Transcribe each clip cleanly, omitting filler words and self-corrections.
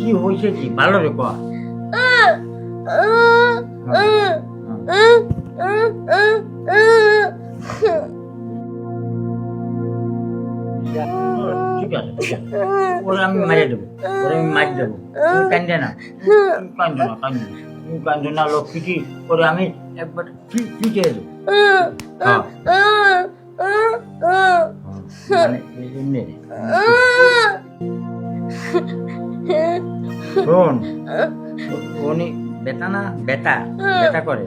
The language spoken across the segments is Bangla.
কি হয়েছে কি ভালো রে কর ঠিক আছে ঠিক আছে ওরে আমি মারিয়ে দেবো ওরে আমি মারি দেবো তুমি কান্দে না তুমি কান্দো না কান্দো না তুমি কান্দো না লক্ষ্মীটি ওরে আমি একবার পিটিয়ে দেবো হ্যাঁ মানে এমনি শোন উনি বেটা না বেটা বেটা করে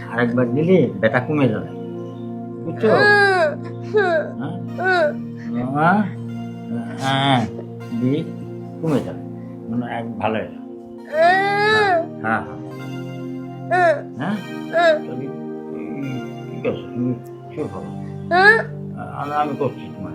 আরেকবার দিলে বেটা কমে যাবে বুঝছো হ্যাঁ দিয়ে কমে যাবে মানে ভালো হয়ে যাবে হ্যাঁ হ্যাঁ হ্যাঁ ঠিক আছে তুমি শুরু করো আমি করছি তোমার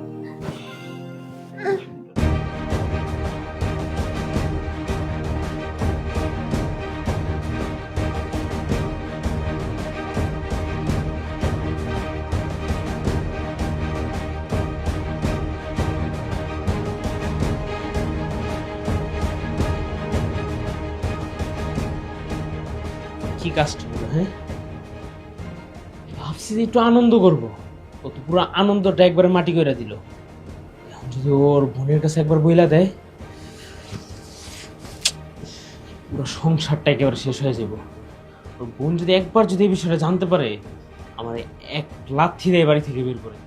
কি কাজটা হলো হ্যাঁ ভাবছি যে একটু আনন্দ করবো ও তো পুরো আনন্দটা একবারে মাটি করে দিল এখন যদি ওর বোনের কাছে একবার বইলা দেয় পুরো সংসারটা একেবারে শেষ হয়ে যাব ওর বোন যদি একবার যদি এই বিষয়টা জানতে পারে আমার এক লাথি দেয় বাড়ি থেকে বের করে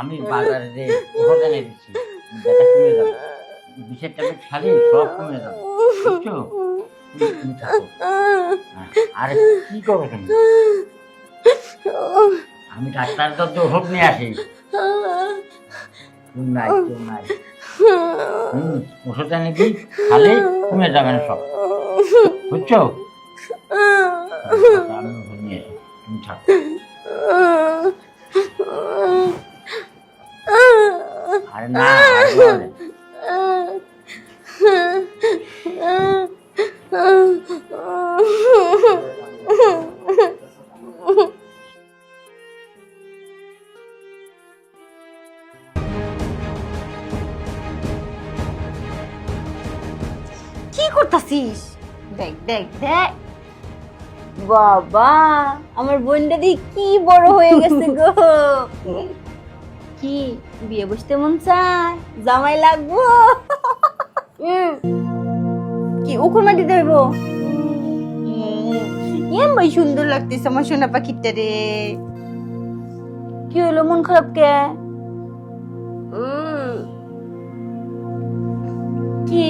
আমি বাজারে যে ওষুধ এনে দিচ্ছি ব্যথা কমে যাবে বিষের ট্যাবলেট খালি সব কমে যাবে বুঝছো তুমি থাকো আরে কি করো তুমি আমি ডাক্তারের কাছে ওষুধ নিয়ে আসি নাই কেউ নাই ওষুধ এনে দিই খালি কমে যাবে না সব বুঝছো আমি ওষুধ নিয়ে আসি তুমি থাকো আরে না কি করতাছিস দেখ দেখ দেখ বাবা আমার বোনটা দি কি বড় হয়ে গেছে গো কি বিয়ে বসতে মন চায় জামাই লাগবো কি উকুমা দিতে হইব ভাই সুন্দর লাগতেছে আমার সোনা পাখিটা রে কি হলো মন খারাপ কে কি